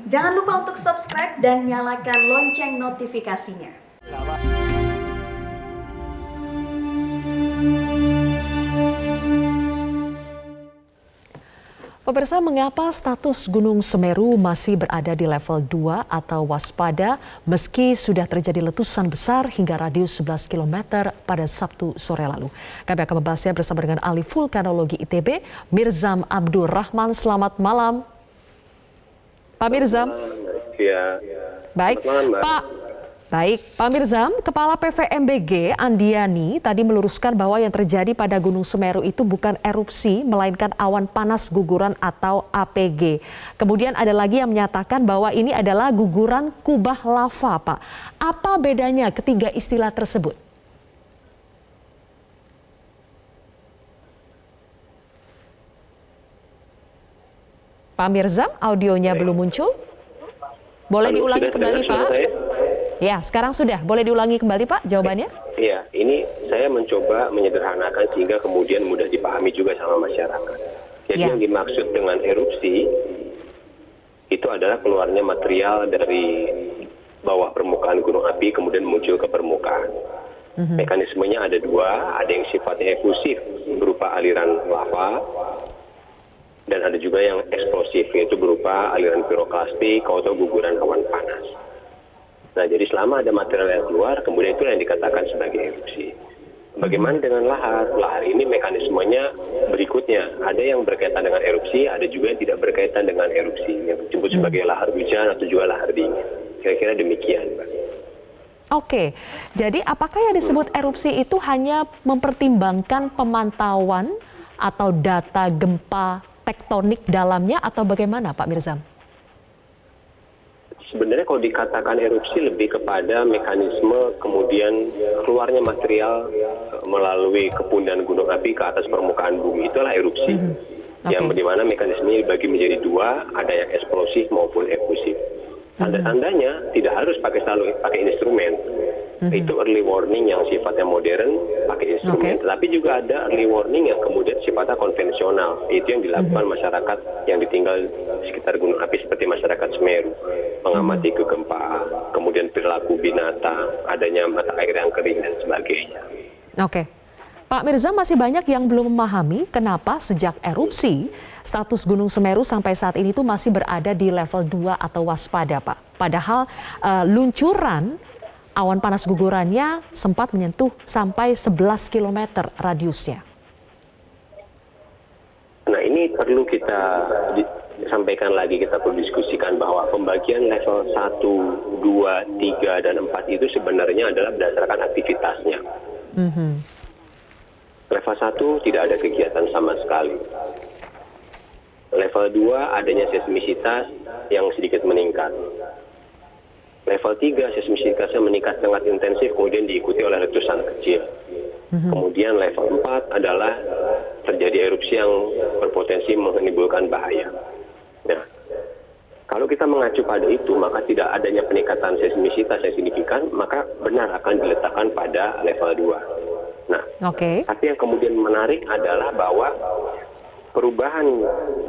Jangan lupa untuk subscribe dan nyalakan lonceng notifikasinya. Pemirsa, mengapa status Gunung Semeru masih berada di level 2 atau waspada meski sudah terjadi letusan besar hingga radius 11 km pada Sabtu sore lalu? Kami akan membahasnya bersama dengan ahli vulkanologi ITB, Mirzam Abdur Rahman. Selamat malam, Pak Mirzam. Ya. Baik, Malam, Pak Mirzam, Kepala PVMBG Andiani tadi meluruskan bahwa yang terjadi pada Gunung Semeru itu bukan erupsi, melainkan awan panas guguran atau APG. Kemudian ada lagi yang menyatakan bahwa ini adalah guguran kubah lava, Pak. Apa bedanya ketiga istilah tersebut? Pak Mirzam, audionya belum muncul. Boleh diulangi kembali, Pak? Ya, sekarang sudah. Boleh diulangi kembali, Pak, jawabannya? Iya, ini saya mencoba menyederhanakan sehingga kemudian mudah dipahami juga sama masyarakat. Jadi yang dimaksud dengan erupsi itu adalah keluarnya material dari bawah permukaan gunung api kemudian muncul ke permukaan. Mekanismenya ada dua, ada yang sifatnya efusif berupa aliran lava, dan ada juga yang eksplosif, yaitu berupa aliran piroklastik atau guguran awan panas. Nah, jadi selama ada material yang keluar, kemudian itu yang dikatakan sebagai erupsi. Bagaimana dengan lahar? Lahar ini mekanismenya berikutnya. Ada yang berkaitan dengan erupsi, ada juga yang tidak berkaitan dengan erupsi, yang disebut sebagai lahar hujan atau juga lahar dingin. Kira-kira demikian, Mbak. Oke, jadi apakah yang disebut erupsi itu hanya mempertimbangkan pemantauan atau data gempa tektonik dalamnya atau bagaimana, Pak Mirzam? Sebenarnya kalau dikatakan erupsi lebih kepada mekanisme kemudian keluarnya material melalui kepundan gunung api ke atas permukaan bumi, itulah erupsi. Yang dimana mekanismenya dibagi menjadi dua, ada yang eksplosif maupun efusif. Tanda-tandanya tidak harus selalu pakai instrumen. Itu early warning yang sifatnya modern pakai instrumen, tapi juga ada early warning yang kemudian sifatnya konvensional. Itu yang dilakukan masyarakat yang ditinggal di sekitar gunung api seperti masyarakat Semeru, mengamati kegempaan, kemudian perilaku binatang, adanya mata air yang kering dan sebagainya. Oke. Pak Mirzam, masih banyak yang belum memahami kenapa sejak erupsi status Gunung Semeru sampai saat ini tuh masih berada di level 2 atau waspada, Pak. Padahal luncuran awan panas gugurannya sempat menyentuh sampai 11 km radiusnya. Nah, ini perlu kita sampaikan lagi, kita perlu diskusikan bahwa pembagian level 1, 2, 3, dan 4 itu sebenarnya adalah berdasarkan aktivitasnya. Level 1 tidak ada kegiatan sama sekali. Level 2 adanya seismisitas yang sedikit meningkat. Level 3 seismisitasnya meningkat sangat intensif kemudian diikuti oleh letusan kecil. Kemudian level 4 adalah terjadi erupsi yang berpotensi menimbulkan bahaya. Nah, kalau kita mengacu pada itu, maka tidak adanya peningkatan seismisitas yang signifikan, maka benar akan diletakkan pada level 2. Nah, tapi yang kemudian menarik adalah bahwa perubahan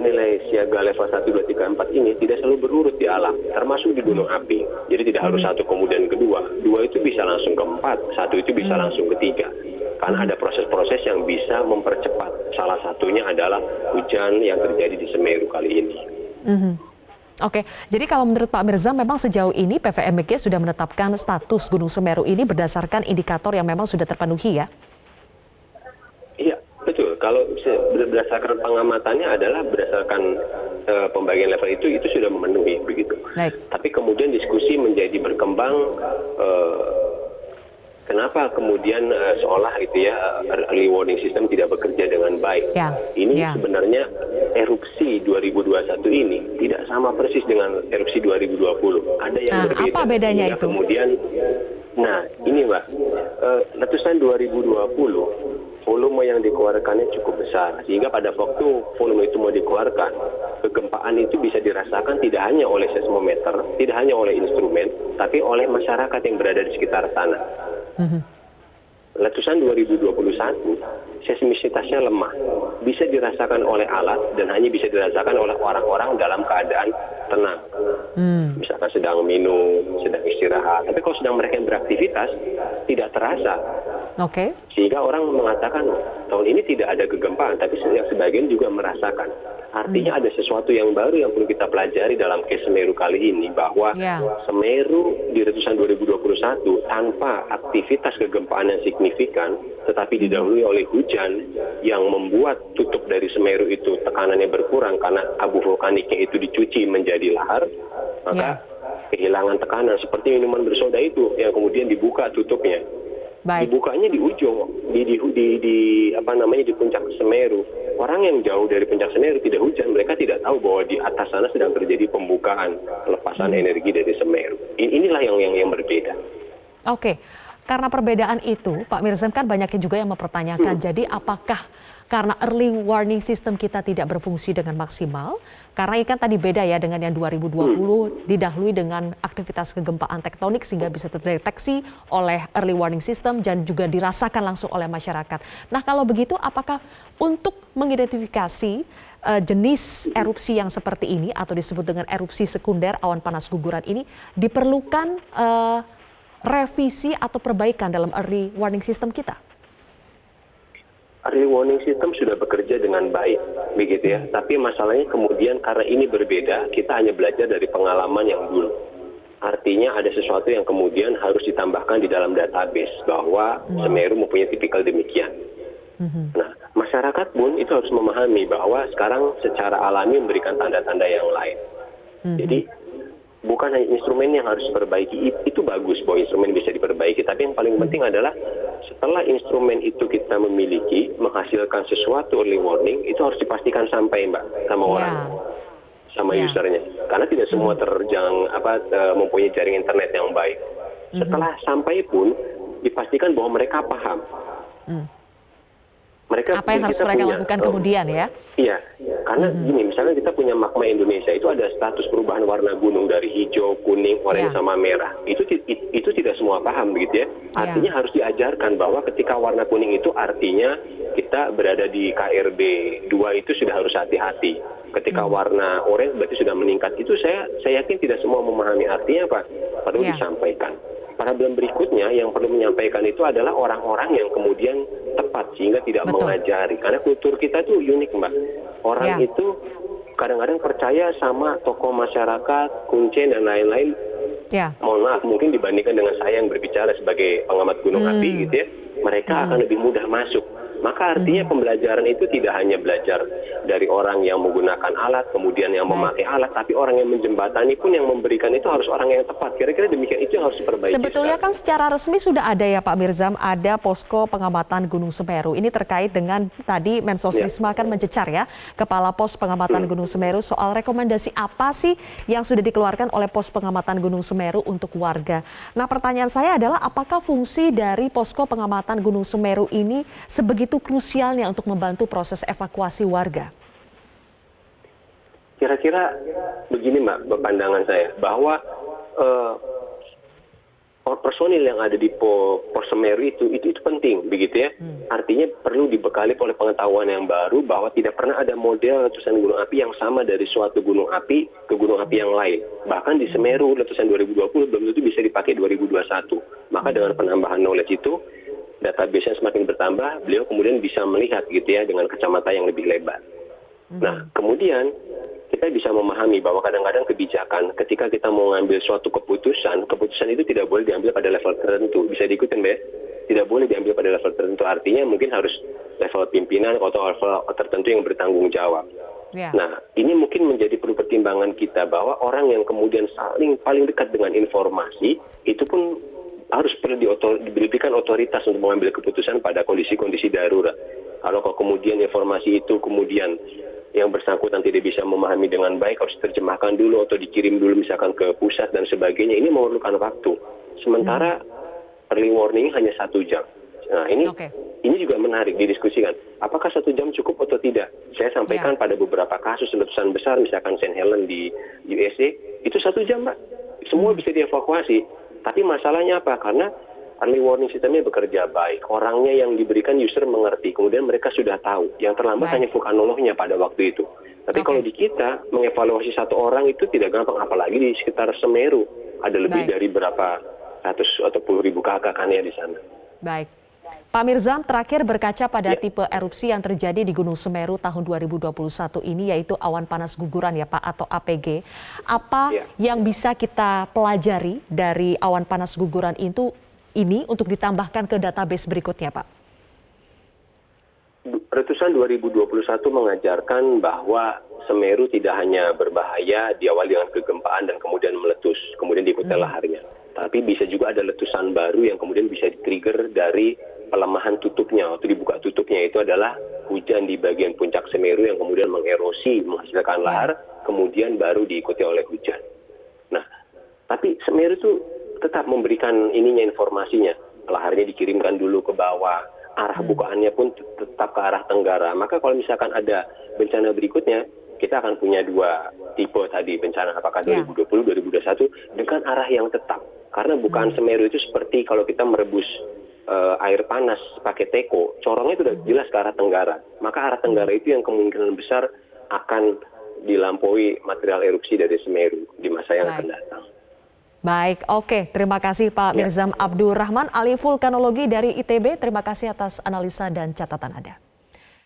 nilai siaga level 1, 2, 3, 4 ini tidak selalu berurut di alam, termasuk di gunung api. Jadi tidak harus 1 kemudian kedua. 2 itu bisa langsung ke 4, 1 itu bisa langsung ke 3. Karena ada proses-proses yang bisa mempercepat. Salah satunya adalah hujan yang terjadi di Semeru kali ini. Oke, jadi kalau menurut Pak Mirzam memang sejauh ini PVMBG sudah menetapkan status Gunung Semeru ini berdasarkan indikator yang memang sudah terpenuhi, ya? Iya, betul. Kalau berdasarkan pengamatannya adalah berdasarkan pembagian level itu sudah memenuhi begitu. Tapi kemudian diskusi menjadi berkembang, kenapa kemudian seolah itu ya early warning system tidak bekerja dengan baik. Ini sebenarnya erupsi 2021 ini tidak sama persis dengan erupsi 2020. Ada yang berbeda. Apa bedanya itu? Kemudian, nah ini Mbak, letusan 2020 volume yang dikeluarkannya cukup besar, sehingga pada waktu volume itu mau dikeluarkan, kegempaan itu bisa dirasakan tidak hanya oleh seismometer, tidak hanya oleh instrumen, tapi oleh masyarakat yang berada di sekitar sana. Letusan 2021 seismisitasnya lemah, bisa dirasakan oleh alat dan hanya bisa dirasakan oleh orang-orang dalam keadaan tenang. Misalkan sedang minum, sedang istirahat. Tapi kalau sedang mereka beraktivitas, tidak terasa. Oke. Sehingga orang mengatakan, tahun ini tidak ada kegempaan, tapi sebagian juga merasakan. Artinya ada sesuatu yang baru yang perlu kita pelajari dalam case Semeru kali ini, bahwa Semeru di letusan 2021 tanpa aktivitas kegempaan yang signifikan, tetapi didahului oleh hujan yang membuat tutup dari Semeru itu tekanannya berkurang karena abu vulkaniknya itu dicuci menjadi lahar, maka kehilangan tekanan seperti minuman bersoda itu yang kemudian dibuka tutupnya. Dibukanya di ujung, di puncak Semeru. Orang yang jauh dari puncak Semeru tidak hujan, mereka tidak tahu bahwa di atas sana sedang terjadi pembukaan pelepasan energi dari Semeru. Inilah yang berbeda. Oke, karena perbedaan itu, Pak Mirzam, kan banyak juga yang mempertanyakan, jadi apakah karena early warning system kita tidak berfungsi dengan maksimal? Karena ini kan tadi beda ya dengan yang 2020 didahului dengan aktivitas kegempaan tektonik sehingga bisa terdeteksi oleh early warning system dan juga dirasakan langsung oleh masyarakat. Nah kalau begitu apakah untuk mengidentifikasi jenis erupsi yang seperti ini atau disebut dengan erupsi sekunder awan panas guguran ini diperlukan revisi atau perbaikan dalam early warning system kita? Early warning system sudah bekerja dengan baik, begitu ya. Tapi masalahnya kemudian karena ini berbeda, kita hanya belajar dari pengalaman yang dulu. Artinya ada sesuatu yang kemudian harus ditambahkan di dalam database bahwa Semeru mempunyai tipikal demikian. Nah, masyarakat pun itu harus memahami bahwa sekarang secara alami memberikan tanda-tanda yang lain. Jadi bukan hanya instrumen yang harus diperbaiki, itu bagus bahwa instrumen bisa diperbaiki, tapi yang paling penting adalah setelah instrumen itu kita memiliki, menghasilkan sesuatu early warning, itu harus dipastikan sampai sama orang, sama usernya. Karena tidak semua mempunyai jaring internet yang baik. Setelah sampai pun, dipastikan bahwa mereka paham. Apa yang harus mereka lakukan kemudian ya? Iya, karena gini, misalnya kita punya magma Indonesia, itu ada status perubahan warna gunung dari hijau, kuning, oranye sama merah. Itu tidak semua paham begitu ya. Artinya harus diajarkan bahwa ketika warna kuning itu artinya kita berada di KRB 2 itu sudah harus hati-hati. Ketika warna oranye berarti sudah meningkat. Itu saya yakin tidak semua memahami artinya apa. Perlu disampaikan. Problem berikutnya yang perlu menyampaikan itu adalah orang-orang yang kemudian tepat sehingga tidak mengajari. Karena kultur kita tuh unik, Mbak. Orang itu kadang-kadang percaya sama tokoh masyarakat, kuncen dan lain-lain. Mohon maaf, mungkin dibandingkan dengan saya yang berbicara sebagai pengamat gunung api gitu ya, mereka akan lebih mudah masuk. Maka artinya pembelajaran itu tidak hanya belajar dari orang yang menggunakan alat, kemudian yang memakai alat, tapi orang yang menjembatani pun yang memberikan itu harus orang yang tepat. Kira-kira demikian, itu yang harus diperbaiki. Sebetulnya kan secara resmi sudah ada ya Pak Mirzam, ada posko pengamatan Gunung Semeru. Ini terkait dengan tadi Mensosrisma kan mencecar ya, Kepala Pos Pengamatan Gunung Semeru soal rekomendasi apa sih yang sudah dikeluarkan oleh Pos Pengamatan Gunung Semeru untuk warga. Nah pertanyaan saya adalah apakah fungsi dari posko pengamatan Gunung Semeru ini sebegitu krusialnya untuk membantu proses evakuasi warga? Kira-kira begini Mbak, pandangan saya, bahwa personil yang ada di Pos Semeru itu penting, begitu ya. Artinya perlu dibekali oleh pengetahuan yang baru bahwa tidak pernah ada model letusan gunung api yang sama dari suatu gunung api ke gunung api yang lain. Bahkan di Semeru letusan 2020 belum tentu bisa dipakai 2021. Maka dengan penambahan knowledge itu, database-nya semakin bertambah, beliau kemudian bisa melihat gitu ya dengan kacamata yang lebih lebar. Nah, kemudian kita bisa memahami bahwa kadang-kadang kebijakan ketika kita mau ngambil suatu keputusan itu tidak boleh diambil pada level tertentu. Bisa diikutin, Mbak? Tidak boleh diambil pada level tertentu. Artinya mungkin harus level pimpinan atau level tertentu yang bertanggung jawab. Nah, ini mungkin menjadi perlu pertimbangan kita bahwa orang yang kemudian paling dekat dengan informasi itu pun harus perlu diberikan otoritas untuk mengambil keputusan pada kondisi-kondisi darurat. Kalau kemudian informasi itu kemudian yang bersangkutan tidak bisa memahami dengan baik, harus diterjemahkan dulu atau dikirim dulu misalkan ke pusat dan sebagainya, ini memerlukan waktu. Sementara early warning hanya 1 jam. Nah ini juga menarik didiskusikan. Apakah 1 jam cukup atau tidak? Saya sampaikan pada beberapa kasus letusan besar, misalkan St. Helen di USA, itu 1 jam Mbak. Semua bisa dievakuasi. Tapi masalahnya apa? Karena early warning sistemnya bekerja baik. Orangnya yang diberikan user mengerti, kemudian mereka sudah tahu. Yang terlambat hanya vulkanolognya pada waktu itu. Tapi kalau di kita, mengevaluasi satu orang itu tidak gampang, apalagi di sekitar Semeru. Ada lebih dari berapa ratus atau puluh ribu kakak kan ya di sana. Baik. Pak Mirzam, terakhir berkaca pada tipe erupsi yang terjadi di Gunung Semeru tahun 2021 ini, yaitu awan panas guguran ya Pak, atau APG. Apa yang bisa kita pelajari dari awan panas guguran ini untuk ditambahkan ke database berikutnya Pak? Letusan 2021 mengajarkan bahwa Semeru tidak hanya berbahaya diawali dengan kegempaan dan kemudian meletus, kemudian diikuti laharnya. Tapi bisa juga ada letusan baru yang kemudian bisa di-trigger dari pelemahan tutupnya. Waktu dibuka tutupnya itu adalah hujan di bagian puncak Semeru yang kemudian mengerosi, menghasilkan lahar, kemudian baru diikuti oleh hujan. Nah, tapi Semeru itu tetap memberikan informasinya. Laharnya dikirimkan dulu ke bawah, arah bukaannya pun tetap ke arah tenggara. Maka kalau misalkan ada bencana berikutnya, kita akan punya dua tipe tadi bencana, apakah 2020, 2021 dengan arah yang tetap. Karena bukaan Semeru itu seperti kalau kita merebus air panas pakai teko, corongnya itu sudah jelas ke arah tenggara. Maka arah tenggara itu yang kemungkinan besar akan dilampaui material erupsi dari Semeru di masa yang akan datang. Baik, oke. Terima kasih Pak Mirzam Abdurrahman, ahli vulkanologi dari ITB. Terima kasih atas analisa dan catatan Anda.